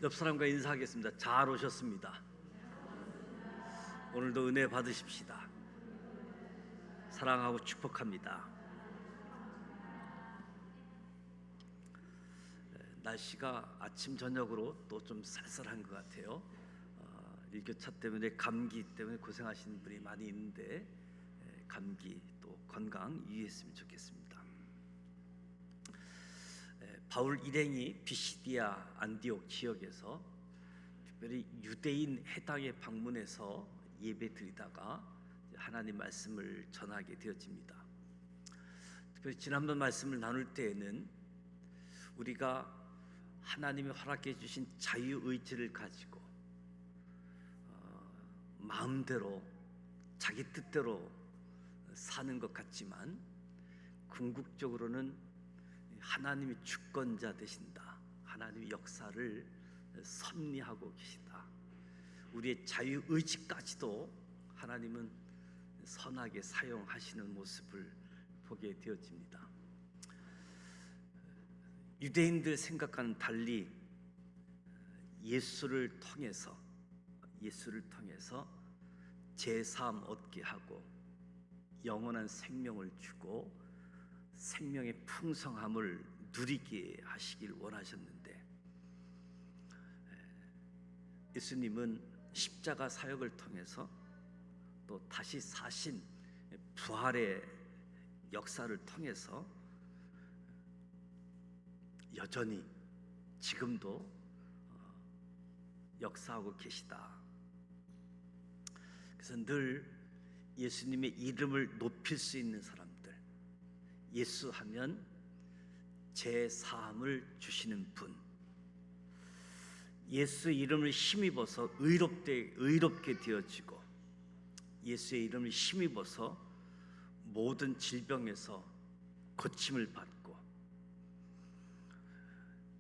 옆 사람과 인사하겠습니다. 잘 오셨습니다. 오늘도 은혜 받으십시다. 사랑하고 축복합니다. 날씨가 아침 저녁으로 또 좀 쌀쌀한 것 같아요. 일교차 때문에 감기 때문에 고생하시는 분이 많이 있는데 감기 또 건강 유의했으면 좋겠습니다. 바울 일행이 비시디아 안디옥 지역에서 특별히 유대인 해당에 방문해서 예배 드리다가 하나님 말씀을 전하게 되어집니다. 특별히 지난번 말씀을 나눌 때에는 우리가 하나님이 허락해 주신 자유의지를 가지고 마음대로 자기 뜻대로 사는 것 같지만 궁극적으로는 하나님이 주권자 되신다. 하나님의 역사를 섭리하고 계시다. 우리의 자유의지까지도 하나님은 선하게 사용하시는 모습을 보게 되어집니다. 유대인들 생각과는 달리 예수를 통해서 제사함 얻게 하고 영원한 생명을 주고 생명의 풍성함을 누리게 하시길 원하셨는데 예수님은 십자가 사역을 통해서 또 다시 사신 부활의 역사를 통해서 여전히 지금도 역사하고 계시다. 그래서 늘 예수님의 이름을 높일 수 있는 사람들, 예수 하면 제사함을 주시는 분, 예수 이름을 힘입어서 의롭게 되어지고 예수의 이름을 힘입어서 모든 질병에서 고침을 받고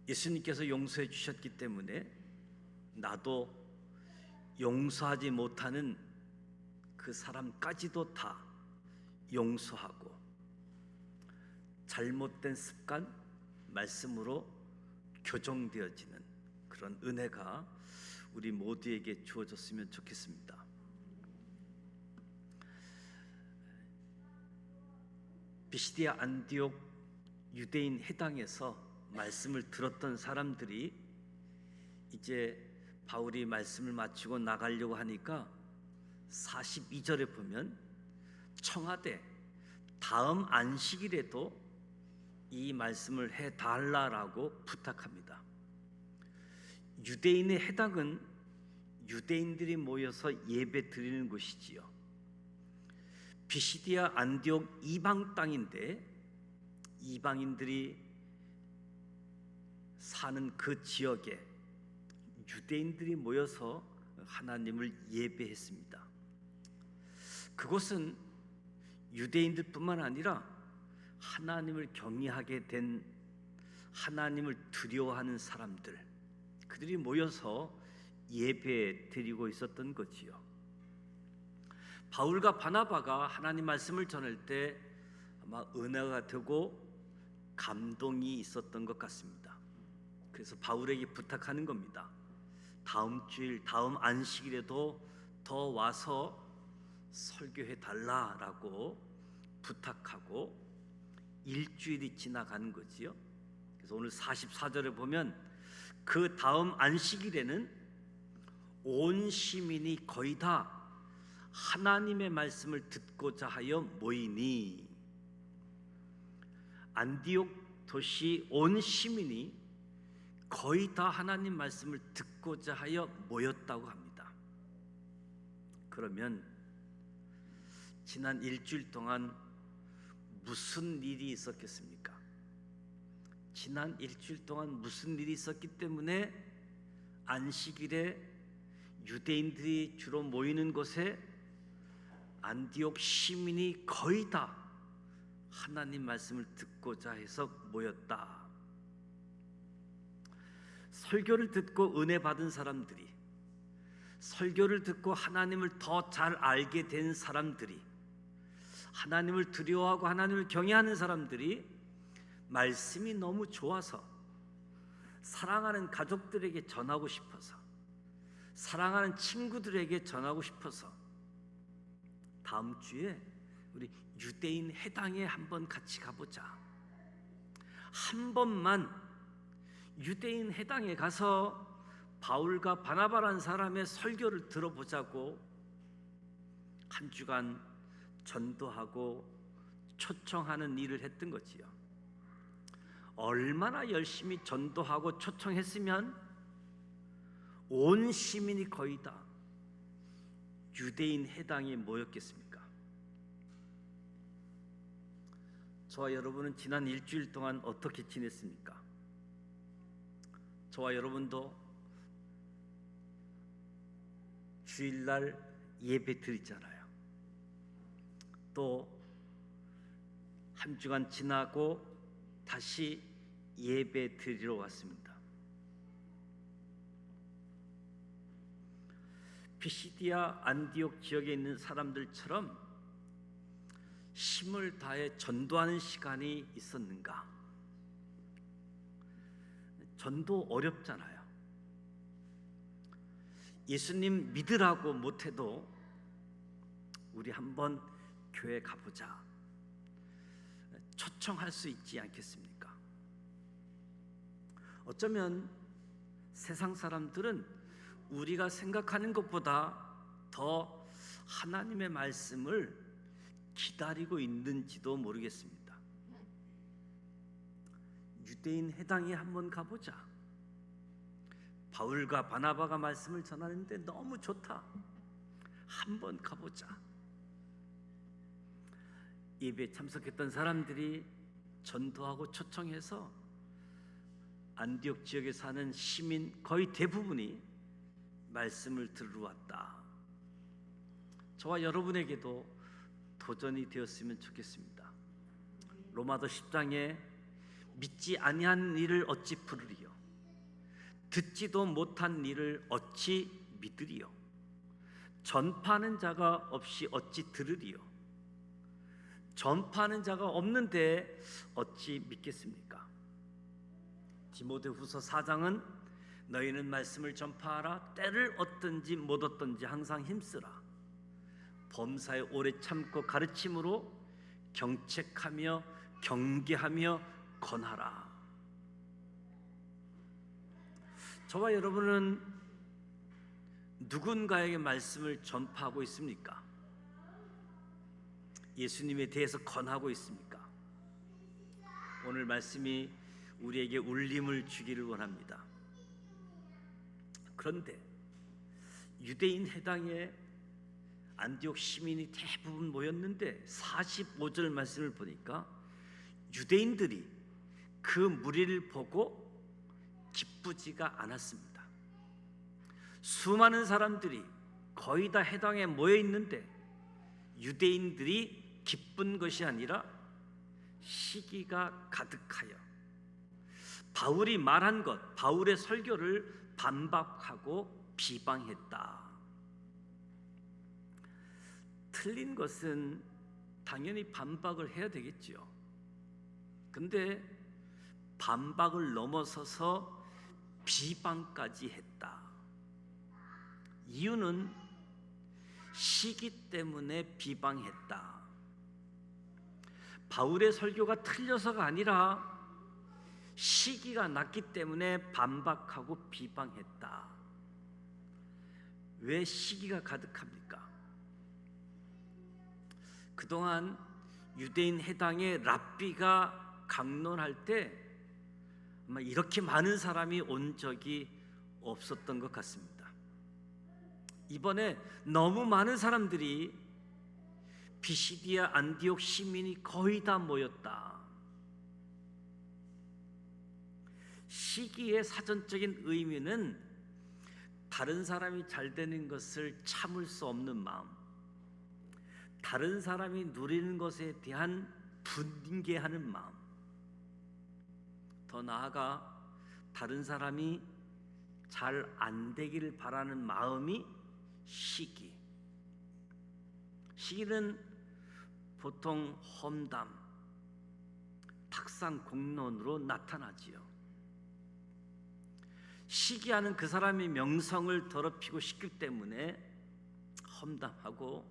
예수님께서 용서해 주셨기 때문에 나도 용서하지 못하는 그 사람까지도 다 용서하고 잘못된 습관, 말씀으로 교정되어지는 그런 은혜가 우리 모두에게 주어졌으면 좋겠습니다. 비시디아 안디옥 유대인 해당에서 말씀을 들었던 사람들이 이제 바울이 말씀을 마치고 나가려고 하니까 42절에 보면 청하되 다음 안식일에도 이 말씀을 해달라라고 부탁합니다. 유대인의 해당은 유대인들이 모여서 예배 드리는 곳이지요. 비시디아 안디옥 이방 땅인데 이방인들이 사는 그 지역에 유대인들이 모여서 하나님을 예배했습니다. 그곳은 유대인들뿐만 아니라 하나님을 경외하게 된 하나님을 두려워하는 사람들, 그들이 모여서 예배 드리고 있었던 거지요. 바울과 바나바가 하나님 말씀을 전할 때 아마 은혜가 되고 감동이 있었던 것 같습니다. 그래서 바울에게 부탁하는 겁니다. 다음 주일, 다음 안식일에도 더 와서 설교해 달라라고 부탁하고 일주일이 지나가는 거지요. 그래서 오늘 44절에 보면 그 다음 안식일에는 온 시민이 거의 다 하나님의 말씀을 듣고자 하여 모이니, 안디옥 도시 온 시민이 거의 다 하나님 말씀을 듣고자 하여 모였다고 합니다. 그러면 지난 일주일 동안 무슨 일이 있었겠습니까? 지난 일주일 동안 무슨 일이 있었기 때문에 안식일에 유대인들이 주로 모이는 곳에 안디옥 시민이 거의 다 하나님 말씀을 듣고자 해서 모였다. 설교를 듣고 은혜 받은 사람들이, 설교를 듣고 하나님을 더 잘 알게 된 사람들이, 하나님을 두려워하고 하나님을 경외하는 사람들이 말씀이 너무 좋아서 사랑하는 가족들에게 전하고 싶어서, 사랑하는 친구들에게 전하고 싶어서 다음 주에 우리 유대인 회당에 한번 같이 가보자. 한 번만 유대인 회당에 가서 바울과 바나바라는 사람의 설교를 들어보자고 한 주간 전도하고 초청하는 일을 했던 거지요. 얼마나 열심히 전도하고 초청했으면 온 시민이 거의 다 유대인 회당에 모였겠습니까? 저와 여러분은 지난 일주일 동안 어떻게 지냈습니까? 저와 여러분도 주일날 예배 드리잖아요. 또 한 주간 지나고 다시 예배 드리러 왔습니다. 피시디아 안디옥 지역에 있는 사람들처럼 힘을 다해 전도하는 시간이 있었는가? 전도 어렵잖아요. 예수님 믿으라고 못해도 우리 한번 교회 가보자 초청할 수 있지 않겠습니까? 어쩌면 세상 사람들은 우리가 생각하는 것보다 더 하나님의 말씀을 기다리고 있는지도 모르겠습니다. 유대인 회당에 한번 가보자. 바울과 바나바가 말씀을 전하는데 너무 좋다. 한번 가보자. 예배에 참석했던 사람들이 전도하고 초청해서 안디옥 지역에 사는 시민 거의 대부분이 말씀을 들으러 왔다. 저와 여러분에게도 도전이 되었으면 좋겠습니다. 로마서 10장에 믿지 아니한 일을 어찌 부르리요, 듣지도 못한 일을 어찌 믿으리요, 전파하는 자가 없이 어찌 들으리요, 전파하는 자가 없는데 어찌 믿겠습니까? 디모데후서 4장은 너희는 말씀을 전파하라. 때를 얻든지 못 얻든지 항상 힘쓰라. 범사에 오래 참고 가르침으로 경책하며 경계하며 권하라. 저와 여러분은 누군가에게 말씀을 전파하고 있습니까? 예수님에 대해서 권하고 있습니까? 오늘 말씀이 우리에게 울림을 주기를 원합니다. 그런데 유대인 회당에 안디옥 시민이 대부분 모였는데 45절 말씀을 보니까 유대인들이 그 무리를 보고 기쁘지가 않았습니다. 수많은 사람들이 거의 다 회당에 모여 있는데 유대인들이 기쁜 것이 아니라 시기가 가득하여 바울이 말한 것, 바울의 설교를 반박하고 비방했다. 틀린 것은 당연히 반박을 해야 되겠지요. 근데 반박을 넘어서서 비방까지 했다. 이유는 시기 때문에 비방했다. 바울의 설교가 틀려서가 아니라 시기가 났기 때문에 반박하고 비방했다. 왜 시기가 가득합니까? 그동안 유대인 회당에 랍비가 강론할 때 아마 이렇게 많은 사람이 온 적이 없었던 것 같습니다. 이번에 너무 많은 사람들이 피시디아 안디옥 시민이 거의 다 모였다. 시기의 사전적인 의미는 다른 사람이 잘 되는 것을 참을 수 없는 마음, 다른 사람이 누리는 것에 대한 분개하는 마음, 더 나아가 다른 사람이 잘 안 되기를 바라는 마음이 시기. 시기는 보통 험담, 탁상 공론으로 나타나지요. 시기하는 그 사람의 명성을 더럽히고 시기 때문에 험담하고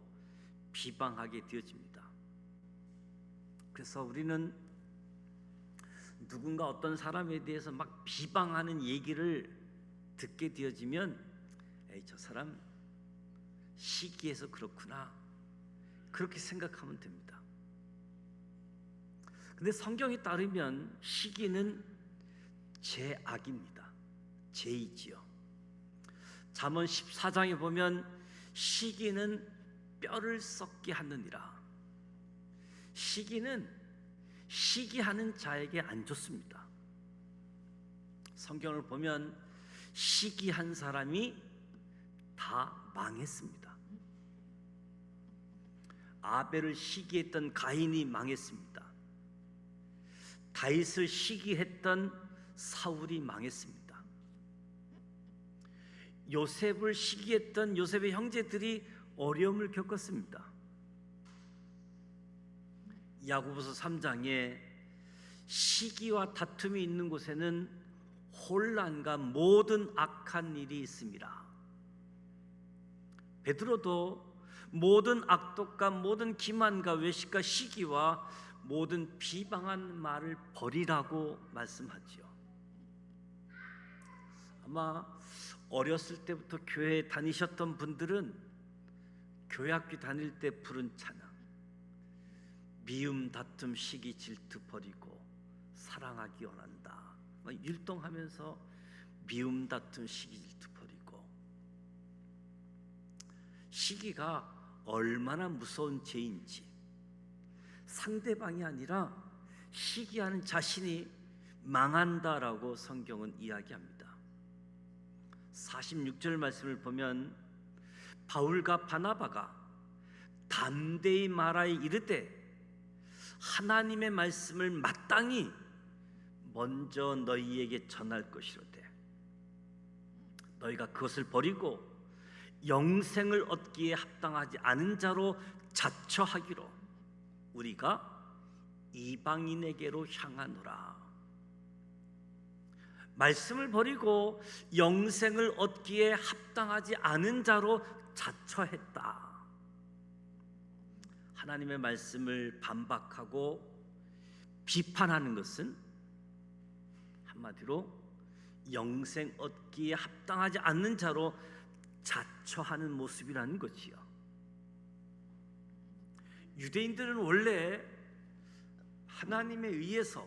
비방하게 되어집니다. 그래서 우리는 누군가 어떤 사람에 대해서 막 비방하는 얘기를 듣게 되어지면 에이, 저 사람 시기해서 그렇구나, 그렇게 생각하면 됩니다. 근데 성경에 따르면 시기는 죄악입니다. 죄이지요. 잠언 14장에 보면 시기는 뼈를 썩게 하느니라. 시기는 시기하는 자에게 안 좋습니다. 성경을 보면 시기한 사람이 다 망했습니다. 아벨을 시기했던 가인이 망했습니다. 다윗을 시기했던 사울이 망했습니다. 요셉을 시기했던 요셉의 형제들이 어려움을 겪었습니다. 야고보서 3장에 시기와 다툼이 있는 곳에는 혼란과 모든 악한 일이 있습니다. 베드로도 모든 악독과 모든 기만과 외식과 시기와 모든 비방한 말을 버리라고 말씀하지요. 아마 어렸을 때부터 교회에 다니셨던 분들은 교회학교 다닐 때 부른 찬양, 미움 다툼 시기 질투 버리고 사랑하기 원한다, 율동하면서 미움 다툼 시기 질투 버리고. 시기가 얼마나 무서운 죄인지, 상대방이 아니라 시기하는 자신이 망한다라고 성경은 이야기합니다. 46절 말씀을 보면 바울과 바나바가 담대히 말하여 이르되 하나님의 말씀을 마땅히 먼저 너희에게 전할 것이로되 너희가 그것을 버리고 영생을 얻기에 합당하지 않은 자로 자처하기로 우리가 이방인에게로 향하노라. 말씀을 버리고 영생을 얻기에 합당하지 않은 자로 자처했다. 하나님의 말씀을 반박하고 비판하는 것은 한마디로 영생 얻기에 합당하지 않는 자로 자처하는 모습이라는 것이요. 유대인들은 원래 하나님에 의해서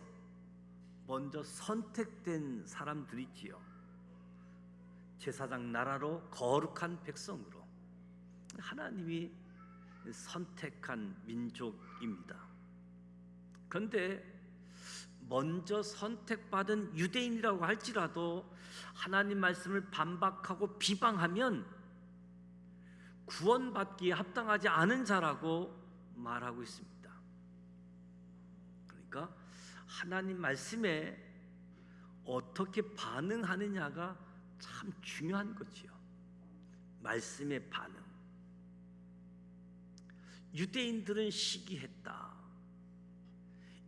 먼저 선택된 사람들이지요. 제사장 나라로 거룩한 백성으로 하나님이 선택한 민족입니다. 그런데 먼저 선택받은 유대인이라고 할지라도 하나님 말씀을 반박하고 비방하면 구원받기에 합당하지 않은 자라고 말하고 있습니다. 그러니까 하나님 말씀에 어떻게 반응하느냐가 참 중요한 거지요. 말씀의 반응. 유대인들은 시기했다.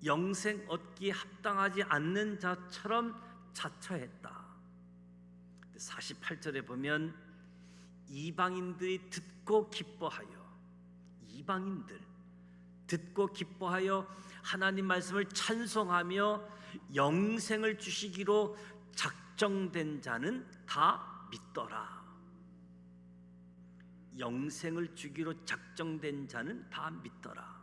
영생 얻기에 합당하지 않는 자처럼 자처했다. 48절에 보면 이방인들이 듣고 기뻐하여, 이방인들 듣고 기뻐하여 하나님 말씀을 찬송하며 영생을 주시기로 작정된 자는 다 믿더라. 영생을 주기로 작정된 자는 다 믿더라.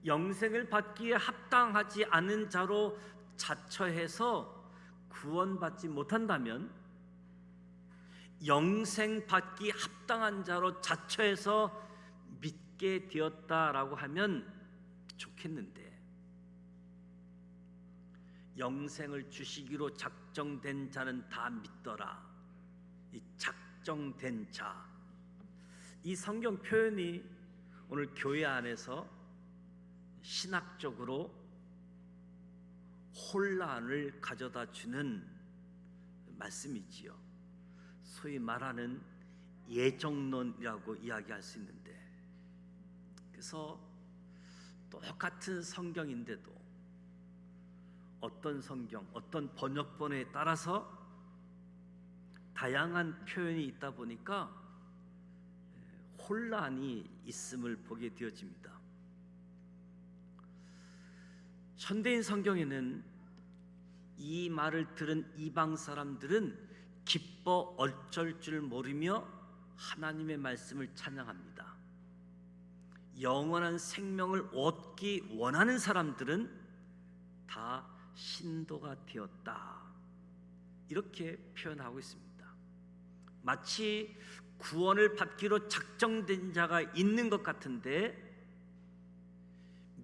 영생을 받기에 합당하지 않은 자로 자처해서 구원받지 못한다면 영생 받기 합당한 자로 자처해서 믿게 되었다라고 하면 좋겠는데, 영생을 주시기로 작정된 자는 다 믿더라. 이 작정된 자, 이 성경 표현이 오늘 교회 안에서 신학적으로 혼란을 가져다 주는 말씀이지요. 소위 말하는 예정론이라고 이야기할 수 있는데, 그래서 똑같은 성경인데도 어떤 성경, 어떤 번역본에 따라서 다양한 표현이 있다 보니까 혼란이 있음을 보게 되어집니다. 현대인 성경에는 이 말을 들은 이방 사람들은 기뻐 어쩔 줄 모르며 하나님의 말씀을 찬양합니다. 영원한 생명을 얻기 원하는 사람들은 다 신도가 되었다, 이렇게 표현하고 있습니다. 마치 구원을 받기로 작정된 자가 있는 것 같은데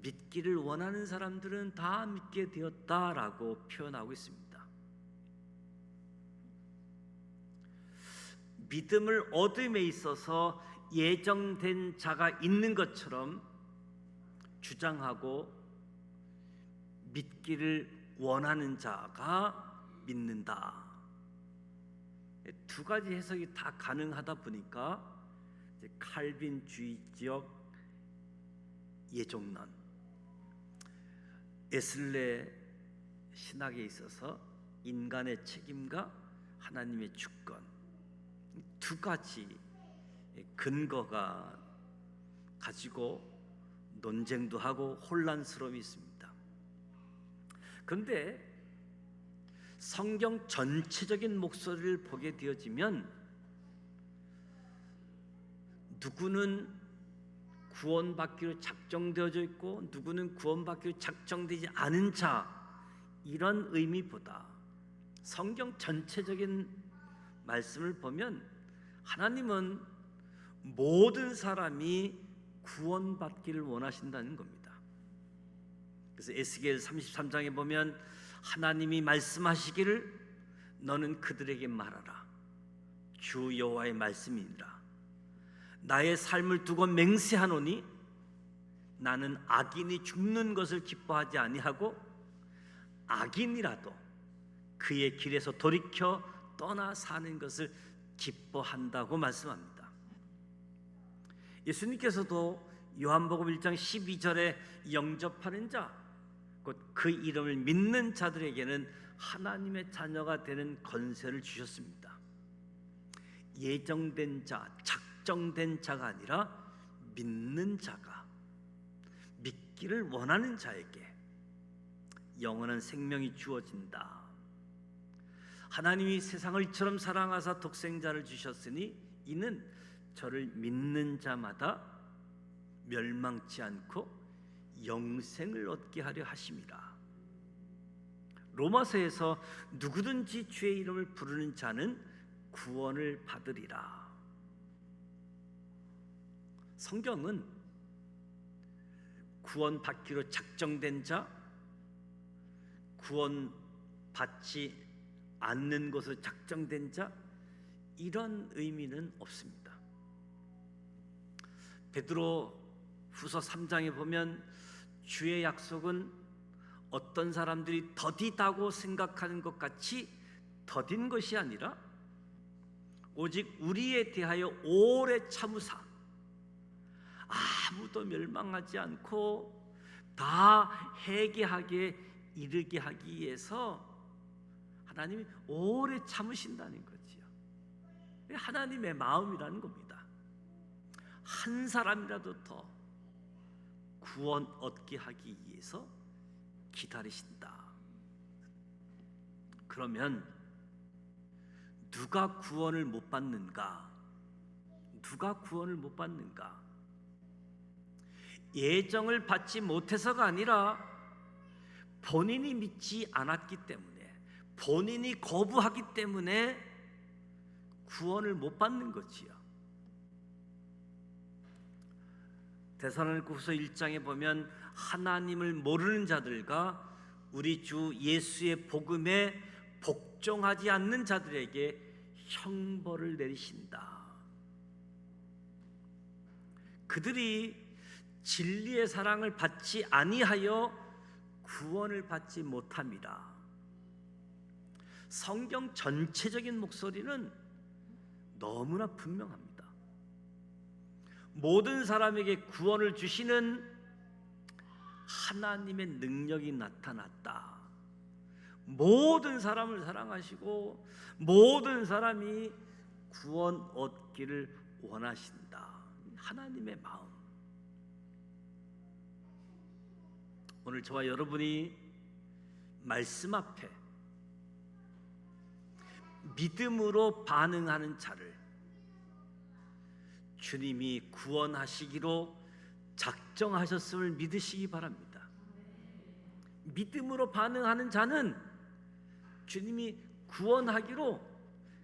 믿기를 원하는 사람들은 다 믿게 되었다라고 표현하고 있습니다. 믿음을 얻음에 있어서 예정된 자가 있는 것처럼 주장하고 믿기를 원하는 자가 믿는다. 두 가지 해석이 다 가능하다 보니까 칼빈주의적 예정론, 에슬레 신학에 있어서 인간의 책임과 하나님의 주권, 두 가지 근거가 가지고 논쟁도 하고 혼란스러움이 있습니다. 그런데 성경 전체적인 목소리를 보게 되어지면 누구는 구원받기로 작정되어져 있고 누구는 구원받기로 작정되지 않은 자, 이런 의미보다 성경 전체적인 말씀을 보면 하나님은 모든 사람이 구원받기를 원하신다는 겁니다. 그래서 에스겔 33장에 보면 하나님이 말씀하시기를 너는 그들에게 말하라. 주 여호와의 말씀이니라. 나의 삶을 두고 맹세하노니 나는 악인이 죽는 것을 기뻐하지 아니하고 악인이라도 그의 길에서 돌이켜 떠나 사는 것을 기뻐한다고 말씀합니다. 예수님께서도 요한복음 1장 12절에 영접하는 자, 곧 그 이름을 믿는 자들에게는 하나님의 자녀가 되는 권세를 주셨습니다. 예정된 자, 작정된 자가 아니라 믿는 자가, 믿기를 원하는 자에게 영원한 생명이 주어진다. 하나님이 세상을 이처럼 사랑하사 독생자를 주셨으니 이는 저를 믿는 자마다 멸망치 않고 영생을 얻게 하려 하심이라. 로마서에서 누구든지 주의 이름을 부르는 자는 구원을 받으리라. 성경은 구원받기로 작정된 자, 구원받지 않는 것으로 작정된 자, 이런 의미는 없습니다. 베드로 후서 3장에 보면 주의 약속은 어떤 사람들이 더디다고 생각하는 것 같이 더딘 것이 아니라 오직 우리에 대하여 오래 참으사 아무도 멸망하지 않고 다 회개하게 이르게 하기 위해서 하나님이 오래 참으신다는 거지요. 하나님의 마음이라는 겁니다. 한 사람이라도 더 구원 얻게 하기 위해서 기다리신다. 그러면 누가 구원을 못 받는가? 누가 구원을 못 받는가? 예정을 받지 못해서가 아니라 본인이 믿지 않았기 때문에, 본인이 거부하기 때문에 구원을 못 받는 거지요. 데살로니가후서 1장에 보면 하나님을 모르는 자들과 우리 주 예수의 복음에 복종하지 않는 자들에게 형벌을 내리신다. 그들이 진리의 사랑을 받지 아니하여 구원을 받지 못함이라. 성경 전체적인 목소리는 너무나 분명합니다. 모든 사람에게 구원을 주시는 하나님의 능력이 나타났다. 모든 사람을 사랑하시고 모든 사람이 구원 얻기를 원하신다. 하나님의 마음. 오늘 저와 여러분이 말씀 앞에 믿음으로 반응하는 자를 주님이 구원하시기로 작정하셨음을 믿으시기 바랍니다. 믿음으로 반응하는 자는 주님이 구원하기로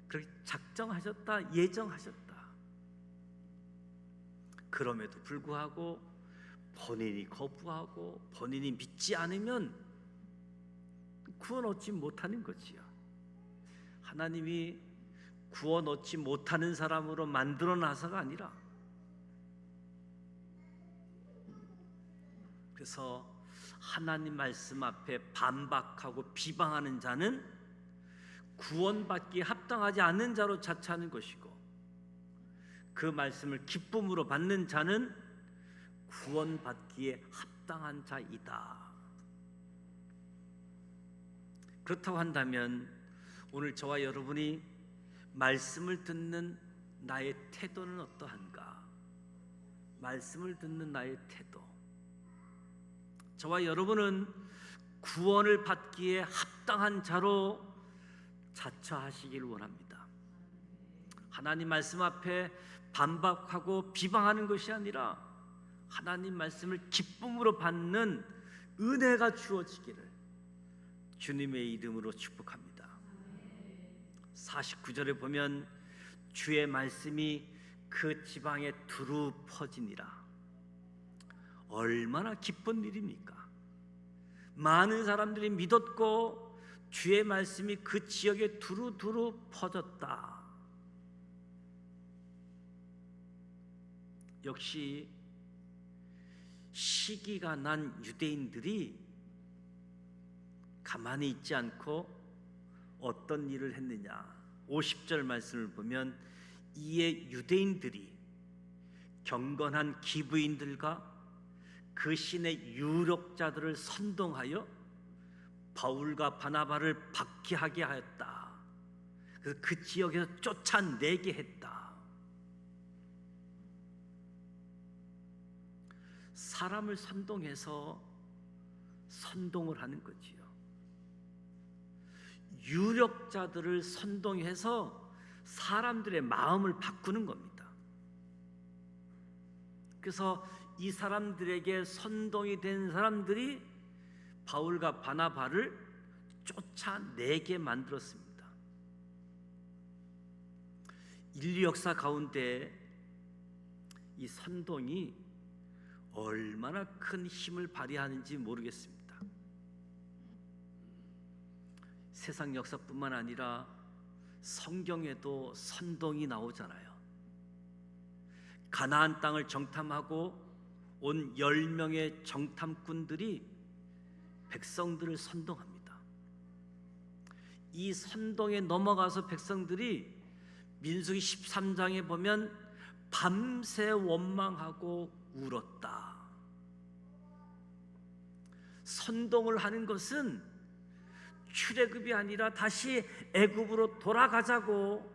그렇게 작정하셨다, 예정하셨다. 그럼에도 불구하고 본인이 거부하고 본인이 믿지 않으면 구원 얻지 못하는 거지요. 하나님이 구원 얻지 못하는 사람으로 만들어 놔서가 아니라, 그래서 하나님 말씀 앞에 반박하고 비방하는 자는 구원받기에 합당하지 않는 자로 자처하는 것이고, 그 말씀을 기쁨으로 받는 자는 구원받기에 합당한 자이다. 그렇다고 한다면 오늘 저와 여러분이 말씀을 듣는 나의 태도는 어떠한가? 말씀을 듣는 나의 태도. 저와 여러분은 구원을 받기에 합당한 자로 자처하시기를 원합니다. 하나님 말씀 앞에 반박하고 비방하는 것이 아니라 하나님 말씀을 기쁨으로 받는 은혜가 주어지기를 주님의 이름으로 축복합니다. 49절에 보면 주의 말씀이 그 지방에 두루 퍼지니라. 얼마나 기쁜 일입니까? 많은 사람들이 믿었고 주의 말씀이 그 지역에 두루두루 퍼졌다. 역시 시기가 난 유대인들이 가만히 있지 않고 어떤 일을 했느냐? 50절 말씀을 보면 이에 유대인들이 경건한 기브인들과 그 신의 유력자들을 선동하여 바울과 바나바를 박해하게 하였다. 그래서 그 지역에서 쫓아내게 했다. 사람을 선동해서 선동을 하는 거지요. 유력자들을 선동해서 사람들의 마음을 바꾸는 겁니다. 그래서 이 사람들에게 선동이 된 사람들이 바울과 바나바를 쫓아내게 만들었습니다. 인류 역사 가운데 이 선동이 얼마나 큰 힘을 발휘하는지 모르겠습니다. 세상 역사뿐만 아니라 성경에도 선동이 나오잖아요. 가나안 땅을 정탐하고 온 10명의 정탐꾼들이 백성들을 선동합니다. 이 선동에 넘어가서 백성들이 민수기 13장에 보면 밤새 원망하고 울었다. 선동을 하는 것은 출애굽이 아니라 다시 애굽으로 돌아가자고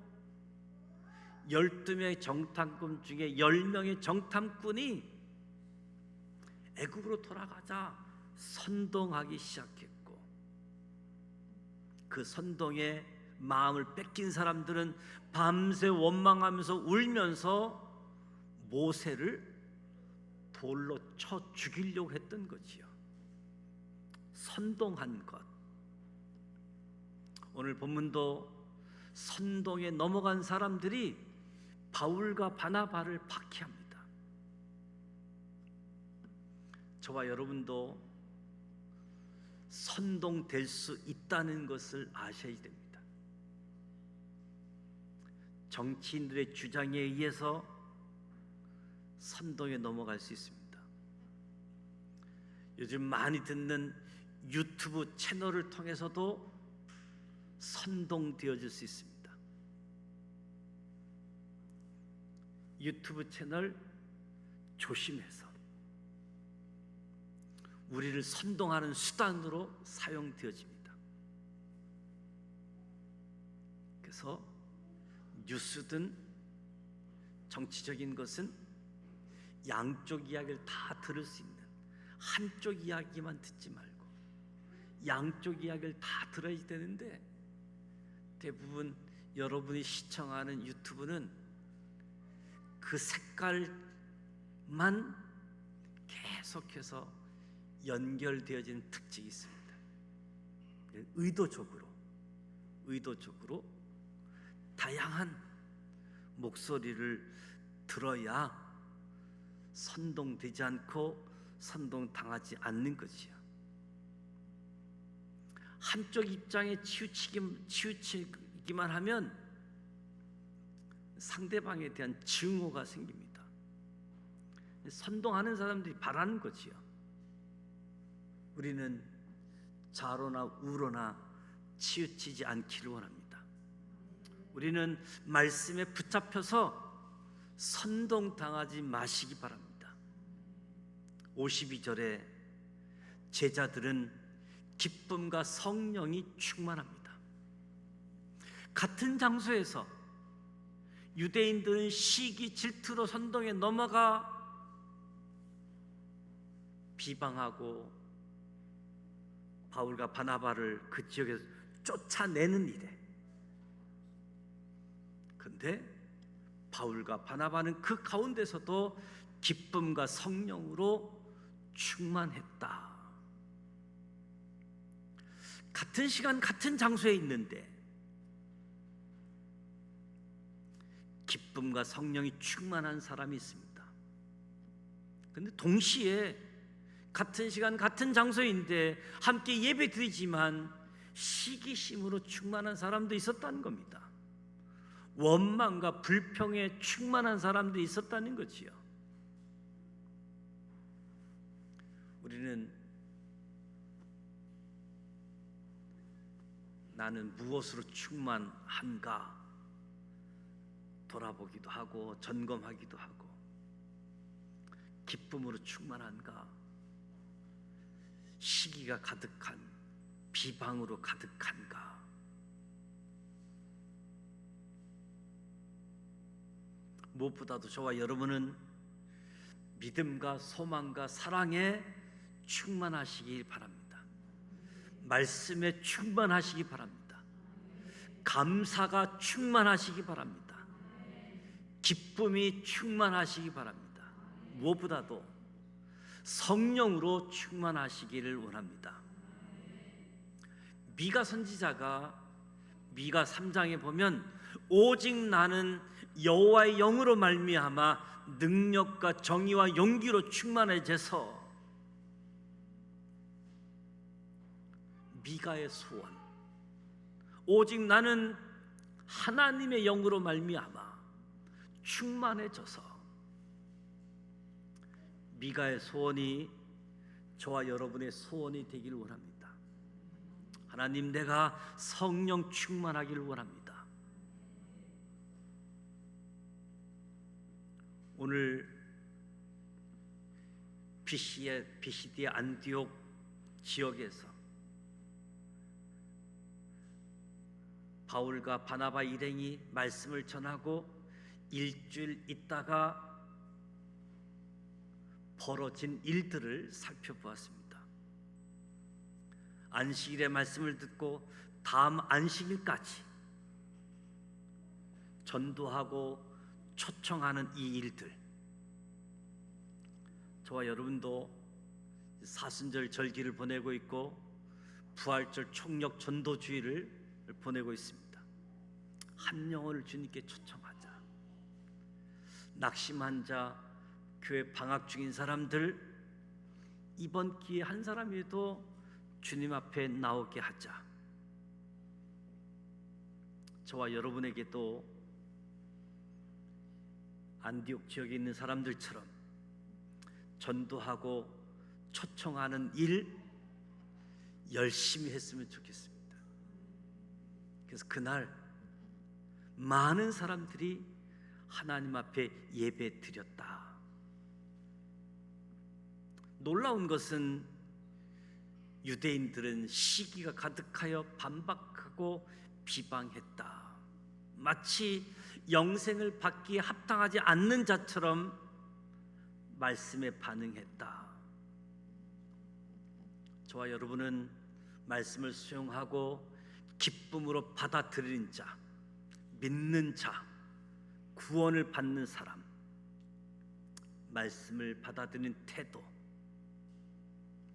12명의 정탐꾼 중에 10명의 정탐꾼이 애굽으로 돌아가자 선동하기 시작했고, 그 선동에 마음을 뺏긴 사람들은 밤새 원망하면서 울면서 모세를 돌로 쳐 죽이려고 했던 거지요. 선동한 것. 오늘 본문도 선동에 넘어간 사람들이 바울과 바나바를 박해합니다. 저와 여러분도 선동될 수 있다는 것을 아셔야 됩니다. 정치인들의 주장에 의해서 선동에 넘어갈 수 있습니다. 요즘 많이 듣는 유튜브 채널을 통해서도 선동되어질 수 있습니다. 유튜브 채널 조심해서 우리를 선동하는 수단으로 사용되어집니다. 그래서 뉴스든 정치적인 것은 양쪽 이야기를 다 들을 수 있는, 한쪽 이야기만 듣지 말고 양쪽 이야기를 다 들어야 되는데, 대부분 여러분이 시청하는 유튜브는 그 색깔만 계속해서 연결되어지는 특징이 있습니다. 의도적으로 다양한 목소리를 들어야 선동되지 않고 선동당하지 않는 것이야. 한쪽 입장에 치우치기만 하면 상대방에 대한 증오가 생깁니다. 선동하는 사람들이 바라는 거지요. 우리는 좌로나 우로나 치우치지 않기를 원합니다. 우리는 말씀에 붙잡혀서 선동당하지 마시기 바랍니다. 52절에 제자들은 기쁨과 성령이 충만합니다. 같은 장소에서 유대인들은 시기 질투로 선동에 넘어가 비방하고 바울과 바나바를 그 지역에서 쫓아내는 일에, 그런데 바울과 바나바는 그 가운데서도 기쁨과 성령으로 충만했다. 같은 시간 같은 장소에 있는데 기쁨과 성령이 충만한 사람이 있습니다. 그런데 동시에 같은 시간 같은 장소인데 함께 예배 드리지만 시기심으로 충만한 사람도 있었다는 겁니다. 원망과 불평에 충만한 사람도 있었다는 거지요. 우리는 나는 무엇으로 충만한가 돌아보기도 하고 점검하기도 하고, 기쁨으로 충만한가, 시기가 가득한 비방으로 가득한가. 무엇보다도 저와 여러분은 믿음과 소망과 사랑에 충만하시길 바랍니다. 말씀에 충만하시기 바랍니다. 감사가 충만하시기 바랍니다. 기쁨이 충만하시기 바랍니다. 무엇보다도 성령으로 충만하시기를 원합니다. 미가 선지자가 미가 3장에 보면 오직 나는 여호와의 영으로 말미암아 능력과 정의와 용기로 충만해져서, 미가의 소원, 오직 나는 하나님의 영으로 말미암아 충만해져서, 미가의 소원이 저와 여러분의 소원이 되기를 원합니다. 하나님, 내가 성령 충만하기를 원합니다. 오늘 피시디의 안디옥 지역에서 바울과 바나바 일행이 말씀을 전하고 일주일 있다가 벌어진 일들을 살펴보았습니다. 안식일의 말씀을 듣고 다음 안식일까지 전도하고 초청하는 이 일들, 저와 여러분도 사순절 절기를 보내고 있고 부활절 총력 전도주의를 보내고 있습니다. 한 영혼을 주님께 초청하자. 낙심한 자, 교회 방학 중인 사람들, 이번 기회에 한 사람이라도 주님 앞에 나오게 하자. 저와 여러분에게도 안디옥 지역에 있는 사람들처럼 전도하고 초청하는 일 열심히 했으면 좋겠습니다. 그래서 그날 많은 사람들이 하나님 앞에 예배 드렸다. 놀라운 것은 유대인들은 시기가 가득하여 반박하고 비방했다. 마치 영생을 받기에 합당하지 않는 자처럼 말씀에 반응했다. 저와 여러분은 말씀을 수용하고 기쁨으로 받아들이는 자, 믿는 자, 구원을 받는 사람, 말씀을 받아들이는 태도,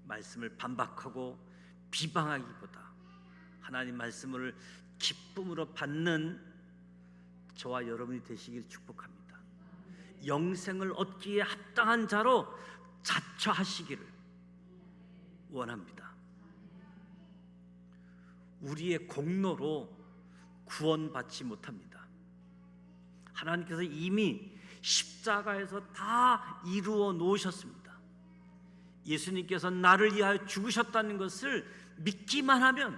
말씀을 반박하고 비방하기보다 하나님 말씀을 기쁨으로 받는 저와 여러분이 되시기를 축복합니다. 영생을 얻기에 합당한 자로 자처하시기를 원합니다. 우리의 공로로 구원받지 못합니다. 하나님께서 이미 십자가에서 다 이루어 놓으셨습니다. 예수님께서 나를 위하여 죽으셨다는 것을 믿기만 하면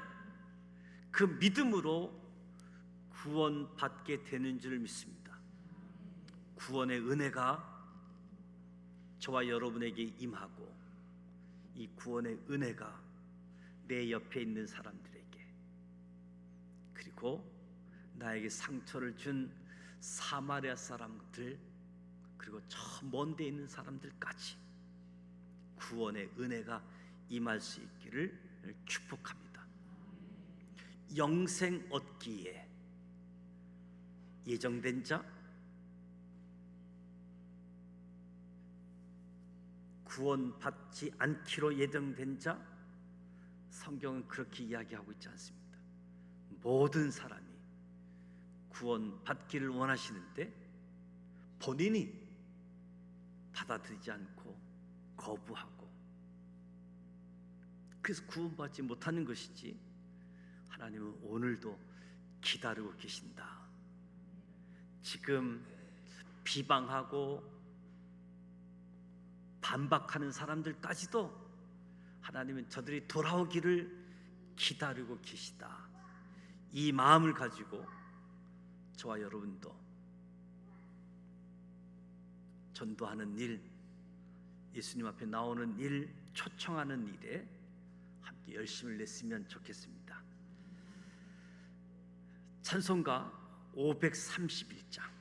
그 믿음으로 구원받게 되는 줄 믿습니다. 구원의 은혜가 저와 여러분에게 임하고 이 구원의 은혜가 내 옆에 있는 사람들에게, 그리고 나에게 상처를 준 사마리아 사람들, 그리고 저 먼 데 있는 사람들까지 구원의 은혜가 임할 수 있기를 축복합니다. 영생 얻기에 예정된 자, 구원받지 않기로 예정된 자, 성경은 그렇게 이야기하고 있지 않습니다. 모든 사람이 구원받기를 원하시는데 본인이 받아들이지 않고 거부하고, 그래서 구원받지 못하는 것이지, 하나님은 오늘도 기다리고 계신다. 지금 비방하고 반박하는 사람들까지도 하나님은 저들이 돌아오기를 기다리고 계시다. 이 마음을 가지고 저와 여러분도 전도하는 일, 예수님 앞에 나오는 일, 초청하는 일에 함께 열심을 냈으면 좋겠습니다. 찬송가 531장